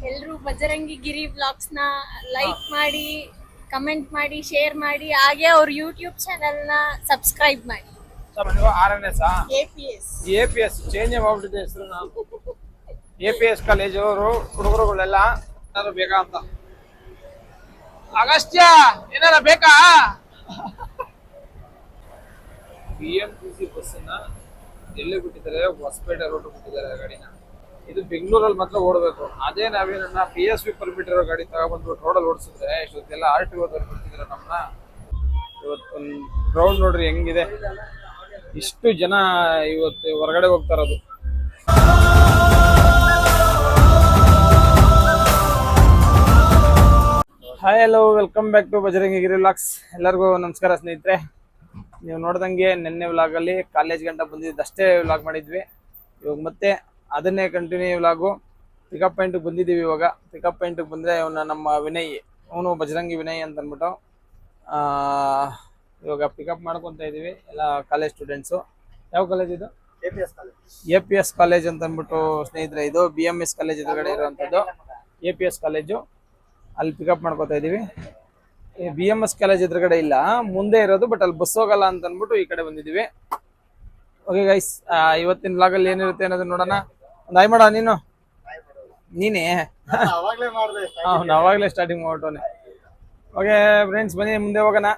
ಎಲ್ಲರೂ ಬಜರಂಗಿ ಗಿರಿ ವ್ಲಾಗ್ಸ್ ನ ಲೈಕ್ ಮಾಡಿ, ಕಮೆಂಟ್ ಮಾಡಿ, ಶೇರ್ ಮಾಡಿ, ಹಾಗೆ ಅವ್ರ ಯೂಟ್ಯೂಬ್ ಚಾನೆಲ್ ನ ಸಬ್ಸ್ಕ್ರೈಬ್ ಮಾಡಿ. RNS APS ಚೇಂಜ್ ಮಾಡ್ಬಿಟ್ಟಿದೆ ಹೆಸರು. ನಾವು APS ಕಾಲೇಜ್ ಅವರು ಹುಡುಗರುಗಳೆಲ್ಲ ಏನಾದ್ರು ಬೇಕಾ ಅಂತ. ಅಗಸ್ತ್ಯ ಏನಾರ ಬೇಕಾ? BMTC ಬಸ್ಸನ್ನ ಎಲ್ಲಿ ಬಿಟ್ಟಿದ್ದಾರೆ? ಹೊಸಪೇಟೆ ರೋಡ್ ಬಿಟ್ಟಿದ್ದಾರೆ ಗಾಡಿನ. ಇದು ಬೆಂಗಳೂರಲ್ಲಿ ಮಾತ್ರ ಓಡಬೇಕು. ಅದೇ ನಾವೇನನ್ನ PSV ಪರ್ಮಿಟ್ ಇರೋ ಗಾಡಿ ತಗೊಬಂದು ರೋಡಲ್ಲಿ ಓಡಿಸಿದ್ರೆ ಇಷ್ಟೊತ್ತೆಲ್ಲ RTO ಬರ್ತಿದ್ದಾರೆ ನಮ್ಮನ್ನ. ಇವತ್ತೊಂದು ಕ್ರೌಡ್ ನೋಡ್ರಿ ಹೆಂಗಿದೆ. ಇಷ್ಟು ಜನ ಇವತ್ತು ಹೊರಗಡೆ ಹೋಗ್ತಾ ಇರೋದು. Hi hello, welcome back to Bajrangi Giri vlogs. ಎಲ್ಲರಿಗೂ ನಮಸ್ಕಾರ ಸ್ನೇಹಿತರೆ. ನೀವು ನೋಡ್ದಂಗೆ ನಿನ್ನೆ ವ್ಲಾಗಲ್ಲಿ ಕಾಲೇಜ್ ಗಂಟ ಬಂದಿದ್ದಷ್ಟೇ ವ್ಲಾಗ್ ಮಾಡಿದ್ವಿ. ಇವಾಗ ಮತ್ತೆ ಅದನ್ನೇ ಕಂಟಿನ್ಯೂ ವ್ಲಾಗು. ಪಿಕಪ್ ಪಾಯಿಂಟಿಗೆ ಬಂದಿದ್ದೀವಿ. ಇವಾಗ ಪಿಕಪ್ ಪಾಯಿಂಟಿಗೆ ಬಂದರೆ ನಮ್ಮ ವಿನಯ್, ಅವನು ಬಜರಂಗಿ ವಿನಯ್ ಅಂತ ಅಂದ್ಬಿಟ್ಟು ಇವಾಗ ಪಿಕಪ್ ಮಾಡ್ಕೊತ ಇದ್ದೀವಿ. ಎಲ್ಲ ಕಾಲೇಜ್ ಸ್ಟೂಡೆಂಟ್ಸು. ಯಾವ ಕಾಲೇಜ್ ಇದು? APS ಕಾಲೇಜ್ ಅಂತ ಅಂದ್ಬಿಟ್ಟು ಸ್ನೇಹಿತರೆ. ಇದು BMS ಕಾಲೇಜ್ ಎದುರುಗಡೆ ಇರುವಂಥದ್ದು APS ಕಾಲೇಜು. ಅಲ್ಲಿ ಪಿಕಪ್ ಮಾಡ್ಕೋತಾ ಇದ್ದೀವಿ. BMS ಕಾಲೇಜ್ ಎದುರುಗಡೆ ಇಲ್ಲ, ಮುಂದೆ ಇರೋದು. ಬಟ್ ಅಲ್ಲಿ ಬಸ್ ಹೋಗಲ್ಲ ಅಂತ ಅಂದ್ಬಿಟ್ಟು ಈ ಕಡೆ ಬಂದಿದ್ದೀವಿ. ಓಕೆ ಗೈಸ್, ಇವತ್ತಿನ ವ್ಲಾಗಲ್ಲಿ ಏನಿರುತ್ತೆ ಅನ್ನೋದು ನೋಡೋಣ. ಒಂದು ಆಯ್ ಮಾಡ ನೀನು. ನೀನೇ ಅವಾಗಲೇ ಸ್ಟಾರ್ಟಿಂಗ್ ಮಾಡ್ಬಿಟ್ಟವನೆ. ಓಕೆ ಫ್ರೆಂಡ್ಸ್, ಬನ್ನಿ ಮುಂದೆ ಹೋಗೋಣ.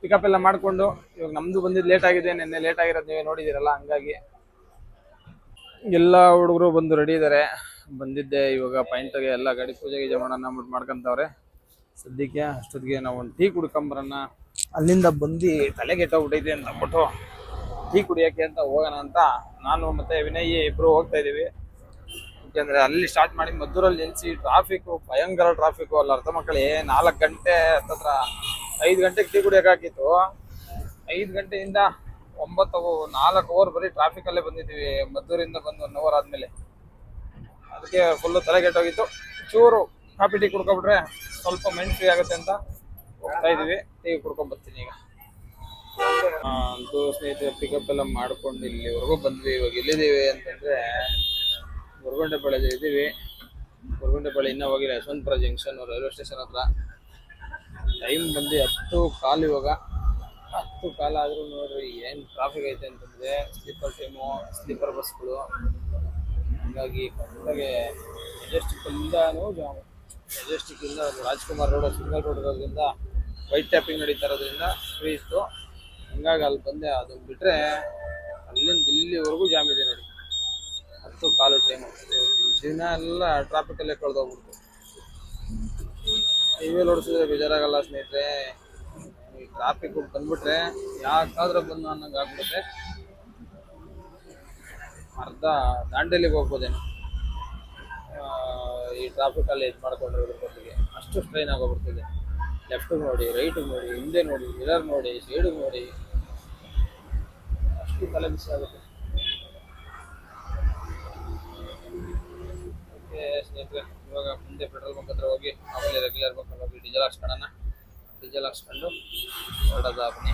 ಪಿಕಪ್ ಎಲ್ಲ ಮಾಡಿಕೊಂಡು. ಇವಾಗ ನಮ್ಮದು ಬಂದಿದ್ದು ಲೇಟ್ ಆಗಿದೆ. ನಿನ್ನೆ ಲೇಟ್ ಆಗಿರೋದು ನೀವೇ ನೋಡಿದ್ದೀರಲ್ಲ. ಹಂಗಾಗಿ ಎಲ್ಲ ಹುಡುಗರು ಬಂದು ರೆಡಿ ಇದ್ದಾರೆ. ಬಂದಿದ್ದೆ ಇವಾಗ ಪಾಯಿಂಟ್ಗೆ ಎಲ್ಲ ಗಾಡಿ ಪೂಜೆ ಗೀಜೆ ಮಾಡೋಣ ಅಂದ್ಬಿಟ್ಟು ಮಾಡ್ಕೊಂತವ್ರೆ. ಸದ್ಯಕ್ಕೆ ಅಷ್ಟೊತ್ತಿಗೆ ನಾವು ಒಂದು ಟೀ ಕುಡ್ಕೊಂಬರೋಣ. ಅಲ್ಲಿಂದ ಬಂದು ತಲೆಗೆಟ್ಟೋಗ್ಬಿಟ್ಟೈತೆ ಅಂತ ಅಂದ್ಬಿಟ್ಟು ಟೀ ಕುಡಿಯೋಕ್ಕೆ ಅಂತ ಹೋಗೋಣ ಅಂತ ನಾನು ಮತ್ತು ವಿನಯ್ ಇಬ್ಬರು ಹೋಗ್ತಾ ಇದ್ದೀವಿ. ಯಾಕೆಂದರೆ ಅಲ್ಲಿ ಸ್ಟಾರ್ಟ್ ಮಾಡಿ ಮದ್ದೂರಲ್ಲಿ ನಿಲ್ಲಿಸಿ ಟ್ರಾಫಿಕ್ಕು, ಭಯಂಕರ ಟ್ರಾಫಿಕ್ಕು. ಅಲ್ಲಿ ಅರ್ಥ ಮಕ್ಕಳೇ 4 ಗಂಟೆ ಹತ್ತತ್ರ 5 ಗಂಟೆಗೆ ಟೀ ಕುಡಿಯೋಕ್ಕಾಗಿತ್ತು. 5 ಗಂಟೆಯಿಂದ 4 ಅವರ್ ಬರೀ ಟ್ರಾಫಿಕಲ್ಲೇ ಬಂದಿದ್ದೀವಿ. ಮದ್ದೂರಿಂದ ಬಂದು 1 ಅವರ್ ಆದಮೇಲೆ ಅದಕ್ಕೆ ಫುಲ್ಲು ತಲೆಗೆಟ್ಟೋಗಿತ್ತು. ಚೂರು ಕಾಫಿ ಟೀ ಕುಡ್ಕೊಬಿಟ್ರೆ ಸ್ವಲ್ಪ ಮೈಂಡ್ ಫ್ರೀ ಆಗುತ್ತೆ ಅಂತ ಹೋಗ್ತಾ ಇದ್ದೀವಿ. ಟೀ ಕುಡ್ಕೊಂಬರ್ತೀನಿ ಈಗ. ಅಂತೂ ಸ್ನೇಹಿತರೆ, ಪಿಕಪ್ ಎಲ್ಲ ಮಾಡ್ಕೊಂಡು ಇಲ್ಲಿವರೆಗೂ ಬಂದ್ವಿ. ಇವಾಗ ಎಲ್ಲಿದ್ದೀವಿ ಅಂತಂದರೆ ಗೊರಗುಂಟೆಪಾಳ್ಯ ಇದ್ದೀವಿ. ಗೊರಗುಂಟೆಪಾಳ್ಯ ಇನ್ನೂ ಹೋಗಿಲ್ಲ. ಯಶವಂತಪುರ ಜಂಕ್ಷನ್ ರೈಲ್ವೆ ಸ್ಟೇಷನ್ ಹತ್ರ. ಟೈಮ್ ಬಂದು 10:15 ಇವಾಗ. 10:15 ಆದರೂ ನೋಡ್ರಿ ಏನು ಟ್ರಾಫಿಕ್ ಐತೆ ಅಂತಂದರೆ ಸ್ಲೀಪರ್ ಟೈಮು, ಸ್ಲೀಪರ್ ಬಸ್ಗಳು. ಹಾಗಾಗಿ ಕರೆಕ್ಟಾಗಿ ಮೆಜೆಸ್ಟಿಕ್ಕಿಂದನೂ ಜಾಮು. ಮೆಜೆಸ್ಟಿಕ್ಕಿಂದ ರಾಜ್ಕುಮಾರ್ ರೋಡ್, ಸಿಂಗಲ್ ರೋಡ್ ಇರೋದ್ರಿಂದ ವೈಟ್ ಟ್ಯಾಪಿಂಗ್ ನಡೀತಾ ಇರೋದ್ರಿಂದ ಫ್ರೀ ಇತ್ತು. ಹಂಗಾಗಿ ಅಲ್ಲಿ ಬಂದೆ. ಅದನ್ನು ಬಿಟ್ಟರೆ ಅಲ್ಲಿಂದ ಇಲ್ಲಿವರೆಗೂ ಜಾಮ್ ಇದೆ ನೋಡಿ. 10:15 ಟೈಮು. ದಿನ ಎಲ್ಲ ಟ್ರಾಫಿಕಲ್ಲೇ ಕಳೆದೋಗ್ಬಿಡ್ತು. ಹೈವೇ ಓಡಿಸಿದ್ರೆ ಬೇಜಾರಾಗಲ್ಲ ಸ್ನೇಹಿತರೆ. ಈ ಟ್ರಾಫಿಕ್ ಬಂದ್ಬಿಟ್ರೆ ಯಾಕಾದ್ರೂ ಬಂದು ಅನ್ನಂಗೆ ಆಗ್ಬಿಡುತ್ತೆ. ಅರ್ಧ ದಾಂಡೇಲಿಗೆ ಹೋಗ್ಬೋದೇನು ಈ ಟ್ರಾಫಿಕಲ್ಲಿ ಇದು ಮಾಡ್ಕೊಂಡಿರೋದ್ರ ಬದಲಿಗೆ. ಅಷ್ಟು ಸ್ಟ್ರೈನ್ ಆಗೋಗ್ಬಿಡ್ತಿದೆ. ಲೆಫ್ಟಿಗೆ ನೋಡಿ, ರೈಟಿಗೆ ನೋಡಿ, ಹಿಂದೆ ನೋಡಿ, ಮಿರರ್ ನೋಡಿ, ಸೈಡಿಗೆ ನೋಡಿ, ಅಷ್ಟು ತಲೆ ಬಿಸಿ ಆಗುತ್ತೆ. ಓಕೆ ಸ್ನೇಹಿತರೆ, ಇವಾಗ ಮುಂದೆ ಪೆಟ್ರೋಲ್ ಬಂಕ್ ಹತ್ರ ಹೋಗಿ ಆಮೇಲೆ ರೆಗ್ಯುಲರ್ ಬಂಕ್ ಹೋಗಿ ಡೀಸೆಲ್ ಹಾಕ್ಸ್ಕೊಳ್ಳೋಣ. ಡೀಸೆಲ್ ಹಾಕ್ಸ್ಕೊಂಡು ಹೊರಡೋದ ಬನ್ನಿ.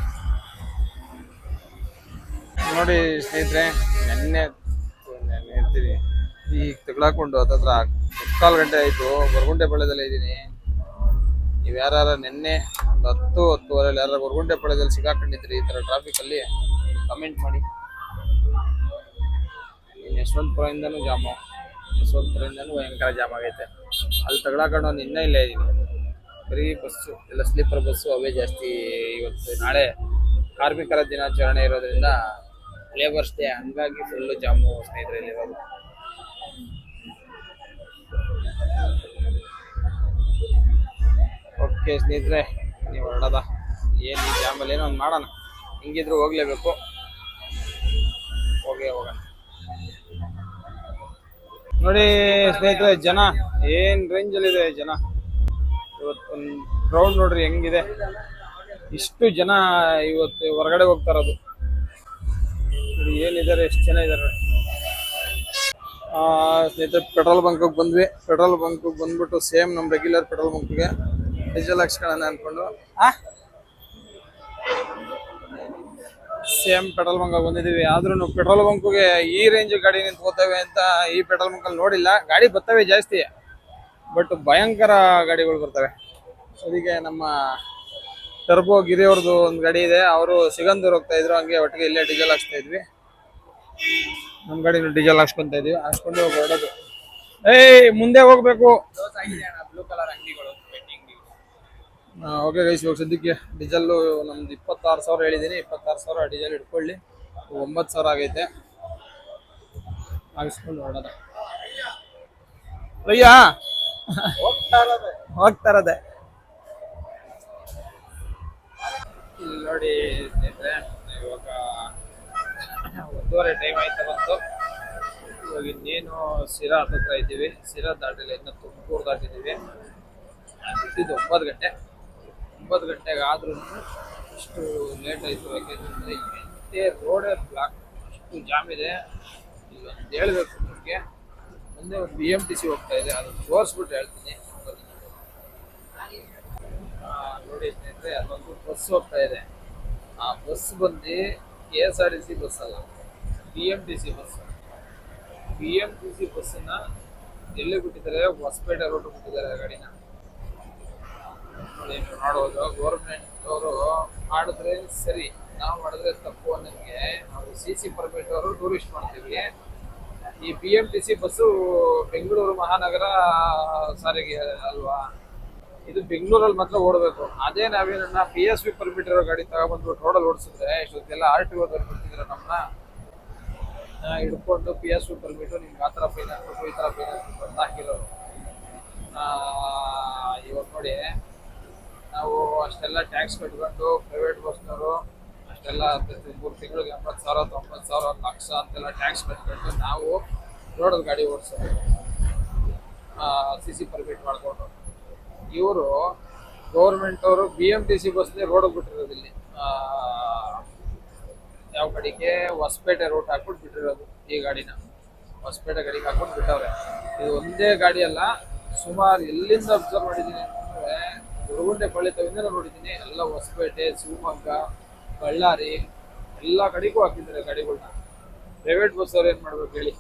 ನೋಡಿ ಸ್ನೇಹಿತರೆ, ನೆನ್ನೆ ಇರ್ತೀನಿ ಈಗ ತಗೊಳಕೊಂಡು ಹತ್ತತ್ರ 4 ಗಂಟೆ ಆಯಿತು. ಗೊರಗುಂಟೆಪಾಳ್ಯದಲ್ಲೇ ಇದ್ದೀನಿ. ನೀವು ಯಾರು ನಿನ್ನೆ ಒಂದು 10-10:15 ಯಾರು ಗೊರಗುಂಟೆಪಾಳ್ಯದಲ್ಲಿ ಸಿಗಾಕೊಂಡಿದ್ರಿ ಈ ಥರ ಟ್ರಾಫಿಕಲ್ಲಿ ಕಮೆಂಟ್ ಮಾಡಿ. ಇನ್ನು ಯಶವಂತಪುರದಿಂದನೂ ಜಾಮು. ಯಶವಂತಪುರದಿಂದನೂ ಭಯಂಕರ ಜಾಮ್ ಆಗೈತೆ. ಅಲ್ಲಿ ತಗೊಳಕೊಂಡು ನಾನು ಇನ್ನೂ ಇಲ್ಲೇ ಇದ್ದೀನಿ. ಬರೀ ಬಸ್ಸು ಎಲ್ಲ ಸ್ಲೀಪರ್ ಬಸ್ಸು ಅವೇ ಜಾಸ್ತಿ. ಇವತ್ತು ನಾಳೆ ಕಾರ್ಮಿಕರ ದಿನಾಚರಣೆ ಇರೋದ್ರಿಂದ ಲೇಬರ್ಸ್ ಡೇ, ಹಂಗಾಗಿ ಫುಲ್ಲು ಜಾಮು ಸ್ನೇಹಿತರೆ ಇಲ್ಲಿರೋದು. ಓಕೆ ಸ್ನೇಹಿತರೆ, ನೀವು ಹೊರಡೋದ ಏನು ಈ ಜಾಮಲ್ಲಿ ಏನೋ ಒಂದು ಮಾಡೋಣ. ಹಿಂಗಿದ್ರು ಹೋಗ್ಲೇಬೇಕು. ಹೋಗೋಣ ನೋಡಿ ಸ್ನೇಹಿತರೆ. ಜನ ಏನು ರೇಂಜಲ್ಲಿದೆ ಜನ. ಇವತ್ತೊಂದು ಕ್ರೌಡ್ ನೋಡ್ರಿ ಹೆಂಗಿದೆ. ಇಷ್ಟು ಜನ ಇವತ್ತು ಹೊರಗಡೆ ಹೋಗ್ತಾ ಇರೋದು. ಏನಿದ್ದಾರೆ, ಎಷ್ಟು ಜನ ಇದ್ದಾರೆ ನೋಡಿ ಸ್ನೇಹಿತರೆ. ಪೆಟ್ರೋಲ್ ಬಂಕ್ಗೆ ಬಂದ್ವಿ. ಪೆಟ್ರೋಲ್ ಬಂಕ್ಗೆ ಬಂದ್ಬಿಟ್ಟು ಸೇಮ್ ನಮ್ಮ ರೆಗ್ಯುಲರ್ ಪೆಟ್ರೋಲ್ ಬಂಕ್ಗೆ ಡೀಸೆಲ್ ಹಾಕ್ಸ್ಕೊಳ್ಳೋಣ ಅಂದ್ಕೊಂಡು ಸೇಮ್ ಪೆಟ್ರೋಲ್ ಬಂಕ್ ಬಂದಿದ್ದೀವಿ. ಆದ್ರೂ ಪೆಟ್ರೋಲ್ ಬಂಕ್ಗೆ ಈ ರೇಂಜ್ ಗಾಡಿ ನಿಂತ್ಕೋತವೆ ಅಂತ ಈ ಪೆಟ್ರೋಲ್ ಬಂಕಲ್ಲಿ ನೋಡಿಲ್ಲ. ಗಾಡಿ ಬರ್ತವೆ ಜಾಸ್ತಿ, ಬಟ್ ಭಯಂಕರ ಗಾಡಿಗಳು ಬರ್ತವೆ. ಅದಕ್ಕೆ ನಮ್ಮ ಟರ್ಬೋ ಗಿರಿ ಅವ್ರದ್ದು ಒಂದು ಗಾಡಿ ಇದೆ, ಅವರು ಸಿಗಂದೂರ್ ಹೋಗ್ತಾ ಇದ್ರು, ಹಂಗೆ ಒಟ್ಟಿಗೆ ಇಲ್ಲೇ ಡೀಸೆಲ್ ಹಾಕ್ಸ್ತಾ ಇದ್ವಿ. ನಮ್ಮ ಗಾಡಿನ ಡೀಸೆಲ್ ಹಾಕ್ಸ್ಕೊಂತ ಇದ್ವಿ, ಹಾಕ್ಸ್ಕೊಂಡು ಹೊರಡೋದು. ಮುಂದೆ ಹೋಗ್ಬೇಕು. ಬ್ಲೂ ಕಲರ್ ಅಂಗಡಿಗಳು. ಓಕೆ ಗೈಸ್, ಇವಾಗ ಸದ್ಯಕ್ಕೆ ಡೀಸೆಲ್ಲು ನಮ್ದು 26,000 ಹೇಳಿದ್ದೀನಿ. 26,000 ಡೀಸೆಲ್ ಇಟ್ಕೊಳ್ಳಿ. 9,000 ಆಗೈತೆ. ಹಾಕಿಸ್ಕೊಂಡು ಹೊರಡೋದ. ಅಯ್ಯ ಹೋಗ್ತಾರದೆ ಇಲ್ಲಿ ನೋಡಿ ಸ್ನೇಹಿತರೆ, ಇವಾಗ 1:30 ಟೈಮ್ ಆಯ್ತಾ ಬಂತು. ಇವಾಗ ಇನ್ನೇನು ಸಿರಾ ಹತ್ರ ಇದ್ದೀವಿ. ಸಿರಾ ದಾಟಿಲ್ಲ, ಇನ್ನು ತುಮಕೂರು ದಾಟಿದ್ದೀವಿ. ಬಿಟ್ಟಿದ್ದು 9 ಗಂಟೆ. 9 ಗಂಟೆಗೆ ಆದ್ರೂ ಅಷ್ಟು ಲೇಟ್ ಆಯಿತು. ಯಾಕೆಂದರೆ ಮತ್ತೆ ರೋಡೇ ಬ್ಲಾಕ್, ಅಷ್ಟು ಜಾಮ್ ಇದೆ. ಇಲ್ಲೊಂದು ಹೇಳ್ಬೇಕು ನಿಮಗೆ, ಮುಂದೆ ಒಂದು BMTC ಹೋಗ್ತಾ ಇದೆ, ಅದನ್ನು ತೋರಿಸ್ಬಿಟ್ಟು ಹೇಳ್ತೀನಿ. ನೋಡಿ ಸ್ನೇಹಿತರೆ, ಅದೊಂದು ಬಸ್ ಹೋಗ್ತಾ ಇದೆ. ಆ ಬಸ್ ಬಂದು KSRTC ಬಸ್ ಅಲ್ಲ, BMTC ಬಸ್. BMTC ಬಸ್ಸನ್ನ ಎಲ್ಲಿ ಬಿಟ್ಟಿದ್ದಾರೆ? ಹೊಸಪೇಟೆ ರೋಡ್ ಬಿಟ್ಟಿದ್ದಾರೆ ಗಾಡಿನ. ನೋಡಿ, ನೀವು ನೋಡ್ಬೋದು, ಗೌರ್ಮೆಂಟ್ ಅವರು ಮಾಡಿದ್ರೆ ಸರಿ, ನಾವು ಮಾಡಿದ್ರೆ ತಪ್ಪು ಅನ್ನೋಕ್ಕೆ ನಾವು CC ಪರ್ಮಿಟ್ ಅವರು ಟೂರಿಸ್ಟ್ ಮಾಡ್ತೀವಿ. ಈ BMTC ಬಸ್ಸು ಬೆಂಗಳೂರು ಮಹಾನಗರ ಸಾರಿಗೆ ಅಲ್ವಾ, ಇದು ಬೆಂಗಳೂರಲ್ಲಿ ಮಾತ್ರ ಓಡಬೇಕು. ಅದೇ ನಾವೇನನ್ನ PSV ಪರ್ಮಿಟ್ ಇರೋ ಗಾಡಿ ತಗೊಬಂದ್ಬಿಟ್ಟು ರೋಡಲ್ಲಿ ಓಡಿಸಿದ್ರೆ ಇಷ್ಟೊತ್ತೆಲ್ಲ RTO ಬರ್ಬಿಡ್ತಿದ್ರೆ ನಮ್ಮನ್ನ ಹಿಡ್ಕೊಂಡು PSV ಪರ್ಮಿಟು ನಿಮ್ಗೆ ಆ ಥರ ಫೈನ್ ಹಾಕ್ಬೇಕು, ಈ ಥರ ಫೈನ್ ಹಾಕ್ಬೇಕು ಅಂತ ಹಾಕಿರೋರು. ಇವಾಗ ನೋಡಿ, ನಾವು ಅಷ್ಟೆಲ್ಲ ಟ್ಯಾಕ್ಸ್ ಕಟ್ಕೊಂಡು ಪ್ರೈವೇಟ್ ಬಸ್ನವರು ಅಷ್ಟೆಲ್ಲ 3 ತಿಂಗಳಿಗೆ 80,000, 90,000, ಲಕ್ಷ ಅಂತೆಲ್ಲ ಟ್ಯಾಕ್ಸ್ ಕಟ್ಕೊಂಡು ನಾವು ರೋಡಲ್ಲಿ ಗಾಡಿ ಓಡಿಸೋದು, CC ಪರ್ಮಿಟ್ ಮಾಡಿಕೊಂಡು. ಇವರು ಗೌರ್ಮೆಂಟ್ ಅವರು BMTC ಬಸ್ನೇ ರೋಡಿಗೆ ಬಿಟ್ಟಿರೋದು. ಇಲ್ಲಿ ಯಾವ ಕಡೆಗೆ? ಹೊಸಪೇಟೆ ರೂಟ್ ಹಾಕ್ಬಿಟ್ಟು ಬಿಟ್ಟಿರೋದು ಈ ಗಾಡಿನ. ಹೊಸಪೇಟೆ ಗಾಡಿಗೆ ಹಾಕ್ಬಿಟ್ಟು ಬಿಟ್ಟವ್ರೆ. ಇದು ಒಂದೇ ಗಾಡಿ ಅಲ್ಲ, ಸುಮಾರು ಎಲ್ಲಿಂದ ಅಬ್ಸರ್ವ್ ಮಾಡಿದ್ದೀನಿ ಅಂತಂದರೆ ಗುರುಗುಂಟೆ ಪಳ್ಳಿತವಿಂದ ನೋಡಿದ್ದೀನಿ. ಎಲ್ಲ ಹೊಸಪೇಟೆ, ಶಿವಮೊಗ್ಗ, ಬಳ್ಳಾರಿ ಎಲ್ಲ ಕಡೆಗೂ ಹಾಕಿದ್ದಾರೆ ಗಾಡಿಗಳನ್ನ. ಪ್ರೈವೇಟ್ ಬಸ್ ಅವ್ರು ಏನು ಮಾಡ್ಬೇಕು ಹೇಳಿ?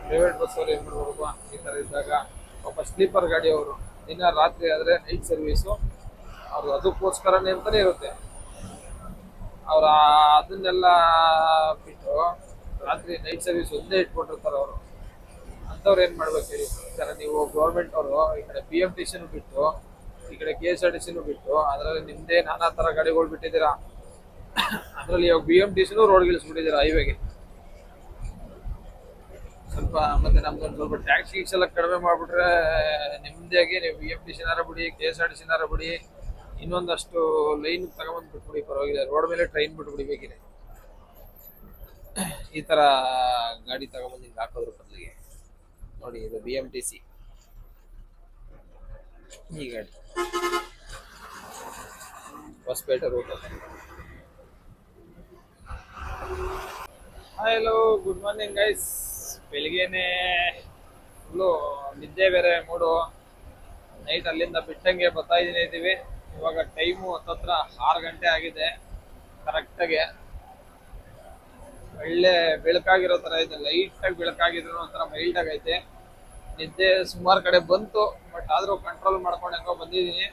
ಪ್ರೈವೇಟ್ ಬಸ್ ಅವ್ರು ಏನು ಮಾಡ್ಬೇಕು ಈ ಥರ ಇದ್ದಾಗ? ಒಬ್ಬ ಸ್ಲೀಪರ್ ಗಾಡಿ ಅವರು ದಿನ ರಾತ್ರಿ ಆದರೆ ನೈಟ್ ಸರ್ವೀಸು ಅವ್ರು ಅದಕ್ಕೋಸ್ಕರನೇ ಅಂತಲೇ ಇರುತ್ತೆ. ಅವ್ರ ಅದನ್ನೆಲ್ಲ ಬಿಟ್ಟು ರಾತ್ರಿ ನೈಟ್ ಸರ್ವಿಸ್ ಒಂದೇ ಇಟ್ಕೊಂಡಿರ್ತಾರೆ ಅವರು. ಅಂಥವ್ರು ಏನು ಮಾಡ್ಬೇಕು ಹೇಳಿ? ಈ ಥರ ನೀವು ಗೌರ್ಮೆಂಟ್ ಅವರು ಈ ಕಡೆ BMTCನೂ ಬಿಟ್ಟು, ಈ ಕಡೆ KSRTCನೂ ಬಿಟ್ಟು, ಅದರಲ್ಲಿ ನಿಮ್ಮದೇ ನಾನಾ ಥರ ಗಾಡಿಗಳು ಬಿಟ್ಟಿದ್ದೀರಾ. ಅದರಲ್ಲಿ ಇವಾಗ BMTCನೂ ರೋಡ್ಗಿಳಿಸ್ಬಿಟ್ಟಿದ್ದೀರಾ ಹೈವೇಗೆ. ಸ್ವಲ್ಪ ಮತ್ತೆ ನಮ್ದೊಂದು ಸ್ವಲ್ಪ ಟ್ಯಾಕ್ಸ್ ಗೀಕ್ಸ್ ಎಲ್ಲ ಕಡಿಮೆ ಮಾಡಿಬಿಟ್ರೆ ನಿಮ್ಮದಾಗಿ ನೀವು BMTCನಾರ ಬಿಡಿ, KSRTCನಾರ ಬಿಡಿ, ಇನ್ನೊಂದಷ್ಟು ಲೈನ್ ತಗೊಂಬಂದು ಬಿಟ್ಬಿಡಿ, ಪರವಾಗಿಲ್ಲ. ರೋಡ್ ಮೇಲೆ ಟ್ರೈನ್ ಬಿಟ್ಬಿಡಿ ಬೇಕಿದೆ. ಈ ಥರ ಗಾಡಿ ತಗೊಂಬಂದು ಹಿಂಗೆ ಹಾಕೋದ್ರ ಬದಲಿಗೆ ನೋಡಿ, ಇದು BMTC ಈ ಗಾಡಿ Hosapete route. Hello, good morning guys. ಬೆಳಿಗ್ಗೆನೆ ಫುಲ್ಲು ನಿದ್ದೆ ಬೇರೆ ಮೂಡು. ನೈಟ್ ಅಲ್ಲಿಂದ ಬಿಟ್ಟಂಗೆ ಬರ್ತಾ ಇದ್ದೀವಿ. ಇವಾಗ ಟೈಮು ಹತ್ತತ್ರ 6 ಗಂಟೆ ಆಗಿದೆ ಕರೆಕ್ಟಾಗೆ. ಒಳ್ಳೆ ಬೆಳಕಾಗಿರೋ ಥರ ಇದೆ, ಲೈಟಾಗಿ ಬೆಳಕಾಗಿದ್ರು ಒಂಥರ ಮೈಲ್ಡಾಗಿ ಐತೆ. ನಿದ್ದೆ ಸುಮಾರು ಕಡೆ ಬಂತು, ಬಟ್ ಆದರೂ ಕಂಟ್ರೋಲ್ ಮಾಡ್ಕೊಂಡು ಹೆಂಗೋ ಬಂದಿದ್ದೀನಿ.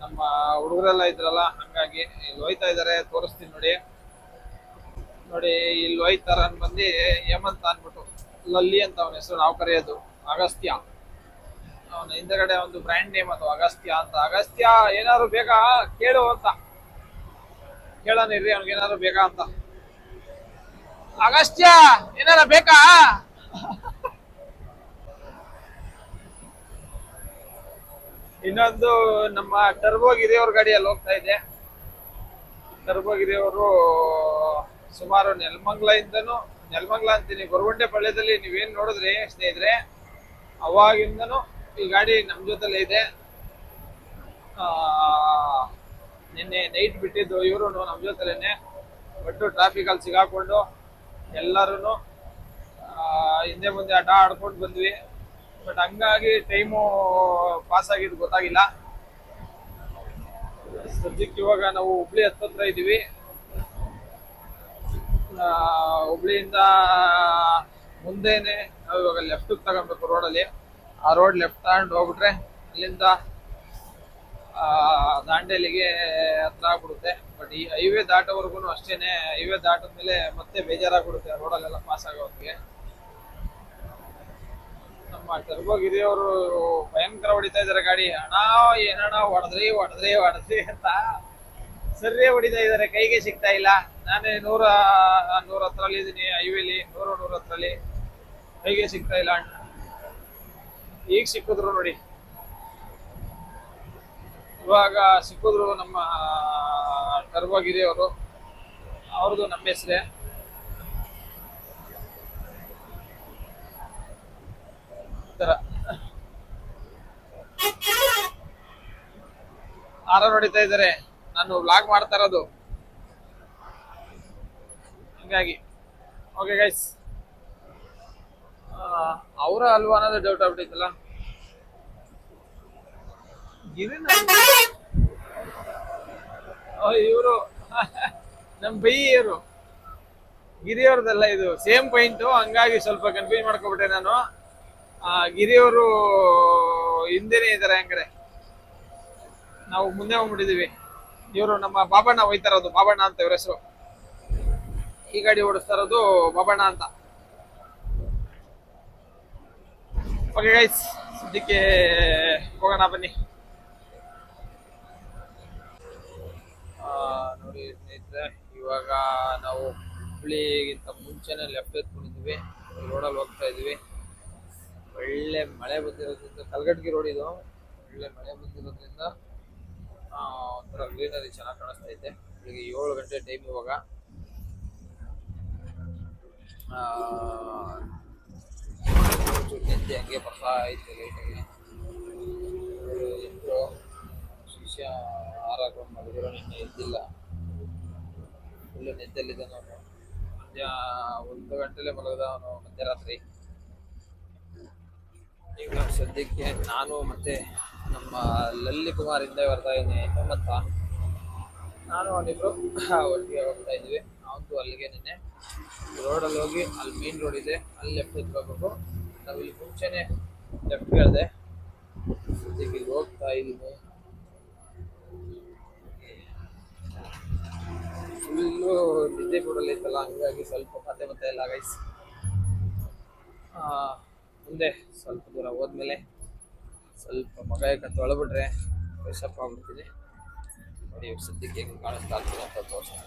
ನಮ್ಮ ಹುಡುಗರೆಲ್ಲ ಇದ್ರಲ್ಲ, ಹಂಗಾಗಿ ಇಲ್ಲಿ ಹೋಯ್ತಾ ಇದ್ದಾರೆ, ತೋರಿಸ್ತೀನಿ ನೋಡಿ. ನೋಡಿ ಇಲ್ಲಿ ಹೋಯ್ತಾರ ಬಂದು ಹೇಮಂತ್ ಅಂದ್ಬಿಟ್ಟು, ಲಲ್ಲಿ ಅಂತ ಅವನ ಹೆಸರು, ನಾವು ಕರೆಯೋದು ಅಗಸ್ತ್ಯ. ಅವನ ಹಿಂದಗಡೆ ಒಂದು ಬ್ರ್ಯಾಂಡ್ ನೇಮ್ ಅದು ಅಗಸ್ತ್ಯ ಅಂತ. ಅಗಸ್ತ್ಯ ಏನಾದ್ರು ಬೇಕಾ ಕೇಳು ಅಂತ ಕೇಳೋಣ ಇರ್ರಿ, ಅವ್ನಿಗೆ ಏನಾದ್ರು ಬೇಕಾ ಅಂತ. ಅಗಸ್ತ್ಯ ಏನಾರ ಬೇಕಾ? ಇನ್ನೊಂದು ನಮ್ಮ ಟರ್ಬೋ ಗಿರಿಯವ್ರ ಗಾಡಿಯಲ್ಲಿ ಹೋಗ್ತಾ ಇದೆ. ಟರ್ಬೋ ಗಿರಿಯವರು ಸುಮಾರು ನೆಲಮಂಗಲ ಅಂತೀನಿ, ಗೊರಗುಂಟೆ ಪಾಳ್ಯದಲ್ಲಿ ನೀವೇನು ನೋಡಿದ್ರಿ ಸ್ನೇಹಿತರೆ, ಅವಾಗಿಂದನೂ ಈ ಗಾಡಿ ನಮ್ಮ ಜೊತೆಲೇ ಇದೆ. ನಿನ್ನೆ ನೈಟ್ ಬಿಟ್ಟಿದ್ದು ಇವರು ನಮ್ಮ ಜೊತೆಲೇನೆ. ಬಟ್ ಟ್ರಾಫಿಕಲ್ಲಿ ಸಿಗಾಕೊಂಡು ಎಲ್ಲರೂ ಹಿಂದೆ ಮುಂದೆ ಆಟ ಆಡ್ಕೊಂಡು ಬಂದ್ವಿ. ಬಟ್ ಹಂಗಾಗಿ ಟೈಮು ಪಾಸ್ ಆಗಿದ್ದು ಗೊತ್ತಾಗಿಲ್ಲ. ಸದ್ಯಕ್ಕೆ ಇವಾಗ ನಾವು ಹುಬ್ಳಿ ಹತ್ತತ್ರ ಇದ್ದೀವಿ. ಹುಬ್ಳಿಯಿಂದ ಮುಂದೆನೆ ನಾವು ಇವಾಗ ಲೆಫ್ಟಿಗೆ ತಗೊಬೇಕು ರೋಡಲ್ಲಿ. ಆ ರೋಡ್ ಲೆಫ್ಟ್ ತಗೊಂಡು ಹೋಗ್ಬಿಟ್ರೆ ಅಲ್ಲಿಂದ ದಾಂಡೇಲಿಗೆ ಹತ್ರ ಆಗ್ಬಿಡುತ್ತೆ. ಬಟ್ ಈ ಹೈವೇ ದಾಟೋವರೆಗೂ ಅಷ್ಟೇನೆ. ಹೈವೇ ದಾಟಿದ್ಮೇಲೆ ಮತ್ತೆ ಬೇಜಾರಾಗ್ಬಿಡುತ್ತೆ ರೋಡಲ್ಲೆಲ್ಲ ಪಾಸ್ ಆಗೋರಿಗೆ. ನಮ್ಮ ಟರ್ಬೋಗಿರಿ ಅವರು ಭಯಂಕರ ಹೊಡಿತಾ ಇದಾರೆ ಗಾಡಿ. ಅಣ್ಣ ಏನಣ್ಣ ಹೊಡೆದ್ರಿ ಅಂತ ಸರಿ ಹೊಡಿತಾ ಇದಾರೆ, ಕೈಗೆ ಸಿಗ್ತಾ ಇಲ್ಲ. ನಾನೇ 100 ಹತ್ರಲ್ಲಿ ಇದೀನಿ, ಹೈವೇಲಿ 100 ಹತ್ರಲ್ಲಿ, ಕೈಗೆ ಸಿಗ್ತಾ ಇಲ್ಲ ಅಣ್ಣ. ಈಗ ಸಿಕ್ಕಿದ್ರು ನೋಡಿ, ಇವಾಗ ಸಿಕ್ಕಿದ್ರು ನಮ್ಮ ಟರ್ಬೋಗಿರಿ ಅವರು. ಅವ್ರದ್ದು ನಮ್ಮ ಹೆಸರೇ. ಆರ ಹೊಡಿತಾ ಇದ್ದಾರೆ, ನಾನು ವ್ಲಾಗ್ ಮಾಡ್ತಾ ಇರೋದು ಹಂಗಾಗಿ. ಓಕೆ ಗೈಸ್, ಅವರ ಅಲ್ವಾ ಅನ್ನೋದು ಡೌಟ್ ಆಗ್ಬಿಟ್ಟೈತಲ್ಲ. ಇವರು ನಮ್ ಬೈ ಇವರು ಗಿರಿಯವ್ರದಲ್ಲ, ಇದು ಸೇಮ್ ಪಾಯಿಂಟ್. ಹಂಗಾಗಿ ಸ್ವಲ್ಪ ಕನ್ಫ್ಯೂಸ್ ಮಾಡ್ಕೊಬಿಟ್ಟೆ ನಾನು. ಗಿರಿಯವರು ಹಿಂದೆನೆ ಇದಾರೆ ಹಂಗಾರೆ, ನಾವು ಮುಂದೆ ಹೋಗ್ಬಿಟ್ಟಿದೀವಿ. ಇವರು ನಮ್ಮ ಬಾಬಣ್ಣ ಹೋಯ್ತಾ ಇರೋದು, ಬಾಬಣ್ಣ ಅಂತ ಇವ್ರ ಹೆಸರು. ಈ ಗಾಡಿ ಓಡಿಸ್ತಾ ಇರೋದು ಬಾಬಣ್ಣ ಅಂತ. ಓಕೆ ಗೈಸ್, ಸದ್ಯಕ್ಕೆ ಹೋಗೋಣ ಬನ್ನಿ. ನೋಡಿ ಸ್ನೇಹಿತರೆ, ಇವಾಗ ನಾವು ಹುಬ್ಳಿಗಿಂತ ಮುಂಚೆನೆ ಲೆಫ್ಟ್ ಎತ್ಕೊಂಡಿದ್ವಿ, ರೋಡಲ್ಲಿ ಹೋಗ್ತಾ ಇದೀವಿ. ಒಳ್ಳೆ ಮಳೆ ಬಂದಿರೋದ್ರಿಂದ, ಕಲ್ಗಟ್ಗಿ ರೋಡ್ ಇದು, ಒಳ್ಳೆ ಮಳೆ ಬಂದಿರೋದ್ರಿಂದ ಒಂಥರ ಗ್ರೀನರಿ ಚೆನ್ನಾಗಿ ಕಾಣಿಸ್ತಾ ಐತೆ. ಬೆಳಿಗ್ಗೆ 7 ಗಂಟೆ ಟೈಮ್ ಇವಾಗ. ನಿದ್ದೆ ಹಂಗೆ ಬರ್ತಾ ಐತೆ ಲೈಟಾಗಿ. ಎದ್ದು ಶಿಷ್ಯ ಆರಾಕೊಂಡು ಮಾಡಿದ್ರು, ನಿನ್ನೆ ಎದ್ದಿಲ್ಲ, ಫುಲ್ಲು ನಿದ್ದೆಲ್ಲಿದ್ದ. ನಾನು 1 ಗಂಟೆಲೆ ಮಲಗಿದ ಅವನು ಮಧ್ಯರಾತ್ರಿ. ಈಗ ಸದ್ಯಕ್ಕೆ ನಾನು ಮತ್ತೆ ನಮ್ಮ ಲಲ್ಲಿ ಕುಮಾರ್ ಇಂದ ಬರ್ತಾ ಇದ್ದೀನಿ, ಹೇಮಂತ. ನಾನು ಅವನಿಬ್ರು ಒಟ್ಟಿಗೆ ಹೋಗ್ತಾ ಇದ್ವಿ. ಅವತ್ತು ಅಲ್ಲಿಗೆ ನಿನ್ನೆ ರೋಡಲ್ಲಿ ಹೋಗಿ, ಅಲ್ಲಿ ಮೇನ್ ರೋಡ್ ಇದೆ, ಅಲ್ಲಿ ಲೆಫ್ಟ್ ಎತ್ಕೋಬೇಕು. ನಾವು ಇಲ್ಲಿ ಮುಂಚೆನೆ ಲೆಫ್ಟ್ ಹೇಳಿದೆ. ಸದ್ಯಕ್ಕೆ ಇಲ್ಲಿ ಹೋಗ್ತಾ ಇದ್ದೀನಿ. ಫುಲ್ಲು ನಿದ್ದೆ ಕೂಡಲ್ಲಿ ಐತಲ್ಲ, ಹಂಗಾಗಿ ಸ್ವಲ್ಪ ಮತ್ತೆ ಎಲ್ಲ ಗೈಸ್. ಮುಂದೆ ಸ್ವಲ್ಪ ದೂರ ಹೋದ್ಮೇಲೆ ಸ್ವಲ್ಪ ಮಗ ತೊಳೆಬಿಟ್ರೆ ಫ್ರೆಶ್ ಅಪ್ ಆಗ್ಬಿಡ್ತೀನಿ. ನೋಡಿ ಸದ್ಯಕ್ಕೆ ಹೆಂಗೆ ಕಾಣಿಸ್ತಾ ಆಗ್ತೀನಿ ಅಂತ ತೋರಿಸ್ತೀನಿ.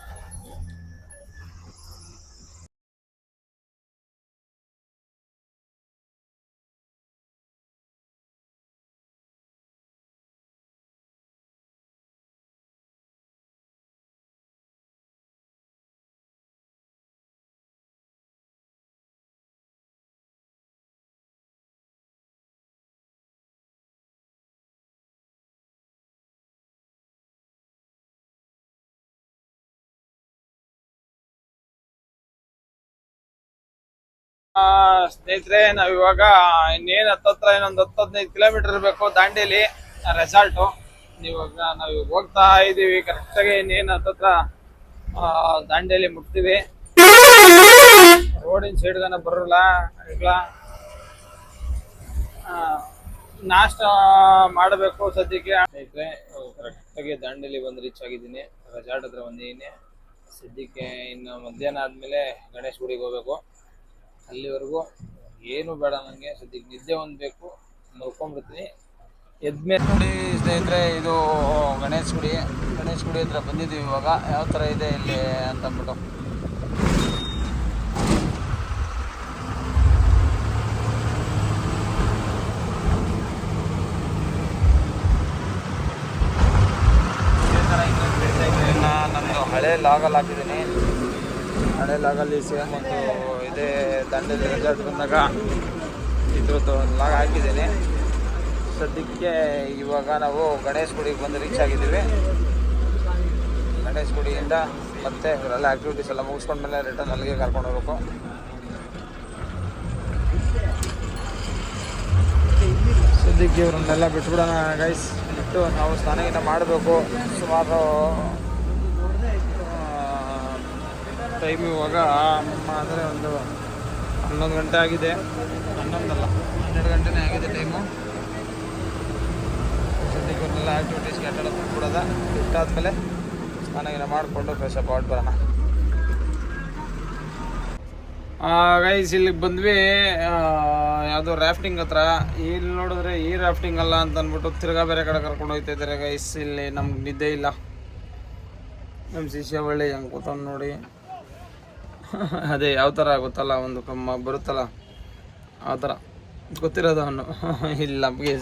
ಸ್ನೇಹಿತರೆ, ನಾವಿವಾಗ ಇನ್ನೇನು ಹತ್ತತ್ರ ಇನ್ನೊಂದು 10-15 ಕಿಲೋಮೀಟರ್ ಇರಬೇಕು ದಾಂಡೇಲಿ ರೆಸಾರ್ಟು. ಇವಾಗ ನಾವು ಹೋಗ್ತಾ ಇದ್ದೀವಿ ಕರೆಕ್ಟಾಗಿ. ಇನ್ನೇನು ಹತ್ತತ್ರ ದಾಂಡೇಲಿ ಮುಟ್ತೀವಿ. ರೋಡಿನ ಸೈಡ್ಗನ ಬರೋಲ್ಲ. ಈಗ ನಾಷ್ಟ ಮಾಡಬೇಕು ಸದ್ಯಕ್ಕೆ. ಸ್ನೇಹಿತರೆ, ಕರೆಕ್ಟಾಗಿ ದಾಂಡೇಲಿ ಬಂದು ರೀಚ್ ಆಗಿದ್ದೀನಿ. ರೆಸಾರ್ಟ್ ಹತ್ರ ಬಂದಿದ್ದೀನಿ. ಸದ್ಯಕ್ಕೆ ಇನ್ನು ಮಧ್ಯಾಹ್ನ ಆದಮೇಲೆ ಗಣೇಶ್ ಗುಡಿಗೆ ಹೋಗ್ಬೇಕು. ಅಲ್ಲಿವರೆಗೂ ಏನು ಬೇಡ ನನಗೆ, ಸದ್ಯಕ್ಕೆ ನಿದ್ದೆ ಹೊಂದಬೇಕು, ಮಲ್ಕೊಂಡ್ಬಿಡ್ತೀನಿ. ಎದ್ಮೇಲೆ ನೋಡಿ ಸ್ನೇಹಿತರೆ, ಇದು ಗಣೇಶ್ ಗುಡಿ ಹತ್ರ ಬಂದಿದ್ದೀವಿ. ಇವಾಗ ಯಾವ ಥರ ಇದೆ ಇಲ್ಲಿ ಅಂತ ಅಂದ್ಬಿಟ್ಟು. ನಮ್ಮದು ಹಳೆ ಲಾಗಲ್ಲಿ ಹಾಕಿದ್ದೀನಿ. ಹಳೆ ಲಾಗಲ್ಲಿ ಸೇಮ್ ಒಂದು ಇದೇ ದಾಂಡೇಲಿ ರೆಸಾರ್ಟ್ ಬಂದಾಗ ಇದ್ರದ್ದು ಒಂದು ಲಾಗ್ ಹಾಕಿದ್ದೀನಿ. ಸದ್ಯಕ್ಕೆ ಇವಾಗ ನಾವು ಗಣೇಶ್ ಗುಡಿಗೆ ಬಂದು ರೀಚ್ ಆಗಿದ್ದೀವಿ. ಗಣೇಶ್ ಗುಡಿಯಿಂದ ಮತ್ತೆ ಇವರೆಲ್ಲ ಆ್ಯಕ್ಟಿವಿಟೀಸ್ ಎಲ್ಲ ಮುಗಿಸ್ಕೊಂಡ್ಮೇಲೆ ರಿಟರ್ನ್ ಅಲ್ಲಿಗೆ ಕರ್ಕೊಂಡು ಹೋಗ್ಬೇಕು. ಸದ್ಯಕ್ಕೆ ಇವ್ರನ್ನೆಲ್ಲ ಬಿಟ್ಬಿಡೋಣ ಗೈಸ್. ಬಿಟ್ಟು ನಾವು ಸ್ನಾನ ಮಾಡಬೇಕು. ಸುಮಾರು ಟೈಮ್ ಇವಾಗ ಅಂದರೆ ಒಂದು 11 ಗಂಟೆ ಆಗಿದೆ. 11 ಅಲ್ಲ, 12 ಗಂಟೆನೇ ಆಗಿದೆ ಟೈಮು. ಸದ್ಯಕ್ಕೆ ಒಂದೆಲ್ಲ ಆ್ಯಕ್ಟಿವಿಟೀಸ್ಗೆ ಅಡ್ಡಾಡ ಬಿಟ್ಬಿಡೋದ. ಬಿಟ್ಟಾದ್ಮೇಲೆ ಸ್ನಾನ ಮಾಡಿಕೊಂಡು ಫ್ರೆಶ್ ಅಪ್ ಔಟ್ ಬರೋಣ. ಗೈಸ್ ಇಲ್ಲಿಗೆ ಬಂದ್ವಿ, ಯಾವುದೋ ರಾಫ್ಟಿಂಗ್ ಹತ್ರ. ಇಲ್ಲಿ ನೋಡಿದ್ರೆ ಈ ರಾಫ್ಟಿಂಗ್ ಅಲ್ಲ ಅಂತ ಅಂದ್ಬಿಟ್ಟು ತಿರ್ಗಾ ಬೇರೆ ಕಡೆ ಕರ್ಕೊಂಡು ಹೋಗ್ತಾ ಇದ್ದಾರೆ ಗೈಸ್. ಇಲ್ಲಿ ನಮ್ಗೆ ನಿದ್ದೆ ಇಲ್ಲ. ನಮ್ಮ ಶಿಷ್ಯ ಒಳ್ಳೆ ಹೆಂಗೆ ಕೂತವ್ನು ನೋಡಿ. ಅದೇ ಯಾವ ಥರ ಗೊತ್ತಲ್ಲ, ಒಂದು ಕಮ್ಮ ಬರುತ್ತಲ್ಲ ಆ ಥರ ಗೊತ್ತಿರೋದು ಅವನು. ಇಲ್ಲಿ ನಮಗೆ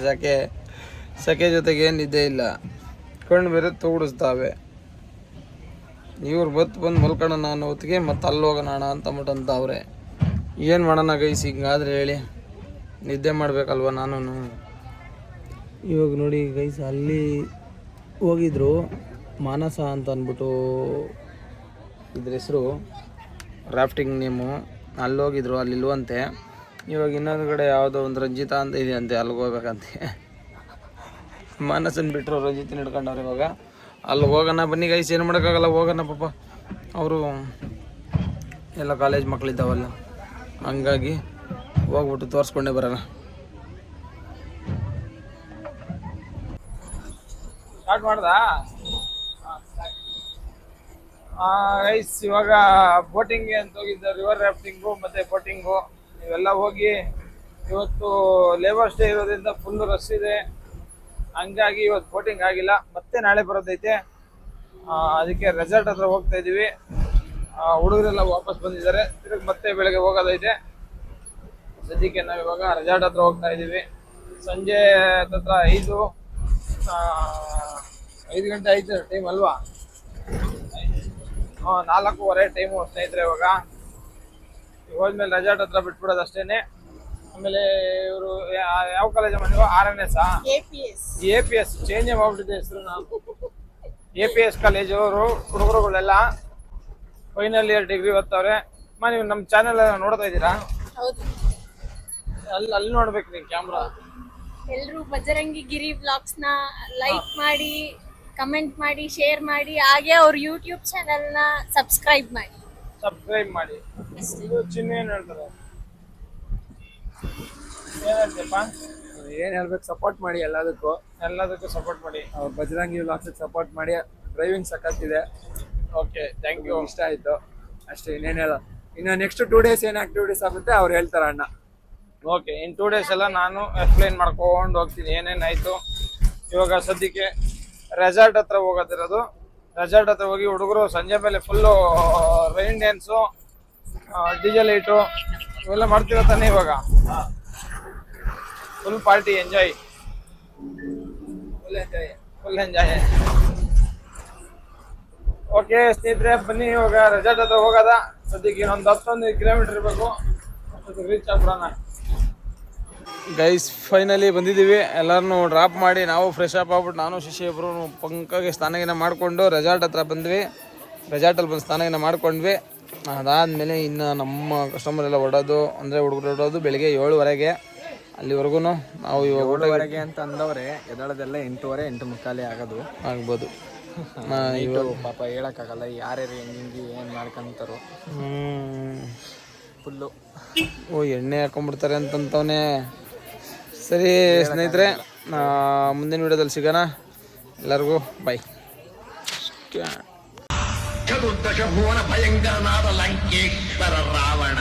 ಸೆಕೆ ಜೊತೆಗೆ ನಿದ್ದೆ ಇಲ್ಲ, ಕಣ್ಣು ಬೇರೆ ತೋಡಿಸ್ತಾವೆ. ಇವ್ರು ಬಂದು ಮಲ್ಕೊಳ್ಳೋಣ ನಾನು ಹೊತ್ತಿಗೆ ಮತ್ತೆ ಅಲ್ಲಿ ಹೋಗೋಣ ಅಂತ ಅಂದ್ಬಿಟ್ಟು ಅವ್ರೆ. ಏನು ಮಾಡೋಣ ಗೈಸ್ ಹಿಂಗಾದ್ರೆ ಹೇಳಿ, ನಿದ್ದೆ ಮಾಡಬೇಕಲ್ವ ನಾನು. ಇವಾಗ ನೋಡಿ ಗೈಸ್, ಅಲ್ಲಿ ಹೋಗಿದ್ರು ಮಾನಸ ಅಂತ ಅಂದ್ಬಿಟ್ಟು ಇದ್ರ ಹೆಸರು, ರಾಫ್ಟಿಂಗ್ ನೇಮು. ಅಲ್ಲಿ ಹೋಗಿದ್ರು, ಅಲ್ಲಿ ಇಲ್ವಂತೆ. ಇವಾಗ ಇನ್ನೊಂದು ಕಡೆ ಯಾವುದೋ ಒಂದು ರಂಜಿತಾ ಅಂತ ಇದೆ ಅಂತೆ, ಅಲ್ಲಿಗೆ ಹೋಗ್ಬೇಕಂತೆ. ಮಾನಸನ್ ಬಿಟ್ಟರು, ರಂಜಿತನ ಹಿಡ್ಕೊಂಡವ್ರು. ಇವಾಗ ಅಲ್ಲಿ ಹೋಗೋಣ ಬನ್ನಿ ಗೈಸ್, ಏನು ಮಾಡೋಕ್ಕಾಗಲ್ಲ, ಹೋಗೋಣ ಪಾಪ. ಅವರು ಎಲ್ಲ ಕಾಲೇಜ್ ಮಕ್ಕಳಿದ್ದಾವಲ್ಲ, ಹಂಗಾಗಿ ಹೋಗ್ಬಿಟ್ಟು ತೋರಿಸ್ಕೊಂಡೇ ಬರೋಣ. ಸ್ಟಾರ್ಟ್ ಮಾಡ್ದಾ ಗೈಸ್? ಇವಾಗ ಬೋಟಿಂಗ್ಗೆ ಅಂತ ಹೋಗಿದ್ದ, ರಿವರ್ ರಾಫ್ಟಿಂಗು ಮತ್ತು ಬೋಟಿಂಗು ಇವೆಲ್ಲ ಹೋಗಿ ಇವತ್ತು ಲೇಬರ್ ಸ್ಟೇ ಇರೋದ್ರಿಂದ ಫುಲ್ಲು ರಶ್ ಇದೆ. ಹಂಗಾಗಿ ಇವತ್ತು ಬೋಟಿಂಗ್ ಆಗಿಲ್ಲ, ಮತ್ತೆ ನಾಳೆ ಬರೋದೈತೆ. ಅದಕ್ಕೆ ರೆಸಾರ್ಟ್ ಹತ್ರ ಹೋಗ್ತಾ ಇದ್ದೀವಿ. ಹುಡುಗರೆಲ್ಲ ವಾಪಸ್ ಬಂದಿದ್ದಾರೆ, ತಿರುಗಿ ಮತ್ತೆ ಬೆಳಗ್ಗೆ ಹೋಗೋದೈತೆ. ಸದ್ಯಕ್ಕೆ ನಾವು ಇವಾಗ ರೆಸಾರ್ಟ್ ಹತ್ರ ಹೋಗ್ತಾ ಇದ್ದೀವಿ. ಸಂಜೆ ಹತ್ರ 5 ಗಂಟೆ ಆಯ್ತು ಟೈಮ್ ಅಲ್ವಾ? 4:15 ಟೈಮು ಸ್ನೇಹಿತರೆ. ಇವಾಗ ಹೋದ್ಮೇಲೆ ರೆಸಾರ್ಟ್ ಹತ್ರ ಬಿಟ್ಬಿಡೋದು ಅಷ್ಟೇನೆ. ಆಮೇಲೆ ಇವರು ಯಾವ ಕಾಲೇಜ್ ನೀವು? RNS APS ಚೇಂಜ್ ಮಾಡ್ಬಿಟ್ಟಿದೆ ಹೆಸರು. ನಾವು APS ಕಾಲೇಜ್ ಅವರು ಹುಡುಗರುಗಳೆಲ್ಲ ಫೈನಲ್ ಇಯರ್ ಡಿಗ್ರಿ ಓದ್ತವ್ರೆ. ನೀವು ನಮ್ಮ ಚಾನೆಲ್ ನೋಡ್ತಾ ಇದ್ದೀರಾ? ಅಲ್ಲಿ ನೋಡ್ಬೇಕು ನೀವು ಕ್ಯಾಮ್ರಾ. ಎಲ್ರು ಬಜರಂಗಿ ಗಿರಿ ವ್ಲಾಗ್ಸ್ ನ ಲೈಕ್ ಮಾಡಿ, ಕಮೆಂಟ್ ಮಾಡಿ, ಶೇರ್ ಮಾಡಿ, ಹಾಗೆ ಅವ್ರ ಯೂಟ್ಯೂಬ್ ಚಾನೆಲ್ ನ ಸಬ್ಸ್ಕ್ರೈಬ್ ಮಾಡಿ. ಚಿನ್ನ ಏನ್ ಹೇಳ್ತಾರೆ? ಏನ್ ಹೇಳ್ಬೇಕು, ಸಪೋರ್ಟ್ ಮಾಡಿ ಎಲ್ಲದಕ್ಕೂ ಸಪೋರ್ಟ್ ಮಾಡಿ. ಅವ್ರು ಬಜರಂಗಿ ವ್ಲಾಗ್ಸ್ ಸಪೋರ್ಟ್ ಮಾಡಿ. ಡ್ರೈವಿಂಗ್ ಸಖತ್ತಿದೆ. Okay, thank you. ಇಷ್ಟ ಆಯ್ತು ಅಷ್ಟೇ, ಇನ್ನೇನು ಹೇಳ. ಇನ್ನು ನೆಕ್ಸ್ಟ್ 2 days ಏನ್ ಆಕ್ಟಿವಿಟೀಸ್ ಆಗುತ್ತೆ ಅವ್ರು ಹೇಳ್ತಾರ ಅಣ್ಣ. ಓಕೆ, ಇನ್ 2 days ಎಲ್ಲ ನಾನು ಎಕ್ಸ್ಪ್ಲೈನ್ ಮಾಡ್ಕೊಂಡು ಹೋಗ್ತೀನಿ ಏನೇನಾಯ್ತು. ಇವಾಗ ಸದ್ಯಕ್ಕೆ ರೆಸಾರ್ಟ್ ಹತ್ರ ಹೋಗೋದಿರೋದು. ರೆಸಾರ್ಟ್ ಹತ್ರ ಹೋಗಿ ಹುಡುಗರು ಸಂಜೆ ಮೇಲೆ full rain dance, DJ light ಇವೆಲ್ಲ ಮಾಡ್ತಿರೋ ತಾನೆ. ಇವಾಗ full party, enjoy, full enjoy. Okay ಸ್ನೇಹಿತರೆ, ಬನ್ನಿ ಇವಾಗ ರೆಸಾರ್ಟ್ ಹತ್ರ ಹೋಗೋದ. ಸದ್ಯಕ್ಕೆ ಇನ್ನೊಂದು 11 ಕಿಲೋಮೀಟರ್ ಇರಬೇಕು, ಅಷ್ಟೊತ್ತಿಗೆ ರೀಚ್ ಆಗ್ಬಿಡೋಣ. ಗೈಸ್ ಫೈನಲಿ ಬಂದಿದ್ದೀವಿ. ಎಲ್ಲರನ್ನೂ ಡ್ರಾಪ್ ಮಾಡಿ ನಾವು ಫ್ರೆಶ್ ಅಪ್ ಆಗ್ಬಿಟ್ಟು ನಾನು ಶಿಷ್ಯ ಇಬ್ಬರು ಪಂಕಾಗೆ ಸ್ನಾನಗಿನ ಮಾಡಿಕೊಂಡು ರೆಸಾರ್ಟ್ ಹತ್ರ ಬಂದ್ವಿ. ರೆಸಾರ್ಟಲ್ಲಿ ಬಂದು ಸ್ನಾನಗಿನ ಮಾಡ್ಕೊಂಡ್ವಿ. ಅದಾದಮೇಲೆ ಇನ್ನು ನಮ್ಮ ಕಸ್ಟಮರ್ ಎಲ್ಲ ಹೊಡೋದು, ಅಂದರೆ ಹುಡುಗರು ಹೊಡೋದು ಬೆಳಿಗ್ಗೆ 7:15. ಅಲ್ಲಿವರೆಗೂ ನಾವು ಇವಾಗ 7:15 ಅಂತ ಅಂದವ್ರೆ. ಎದಳದೆಲ್ಲ 8:15, 8:45 ಆಗೋದು ಆಗ್ಬೋದು. ಇವಾಗ ಪಾಪ ಹೇಳಕ್ಕಾಗಲ್ಲ ಯಾರ್ಯಾರು ಹೆಂಗೆ ಏನು ಮಾಡ್ಕೊಂತಾರೋ. ಫುಲ್ಲು ಎಣ್ಣೆ ಹಾಕೊಂಡ್ಬಿಡ್ತಾರೆ ಅಂತಂತವನೇ. ಸರಿ ಸ್ನೇಹಿತರೆ, ಮುಂದಿನ ವಿಡಿಯೋದಲ್ಲಿ ಸಿಗೋಣ. ಎಲ್ಲರಿಗೂ ಬೈ. ಚತುರ್ದಶ ಭುವನ ಭಯಂಕರನಾದ ಲಂಕೇಶ್ವರ ರಾವಣ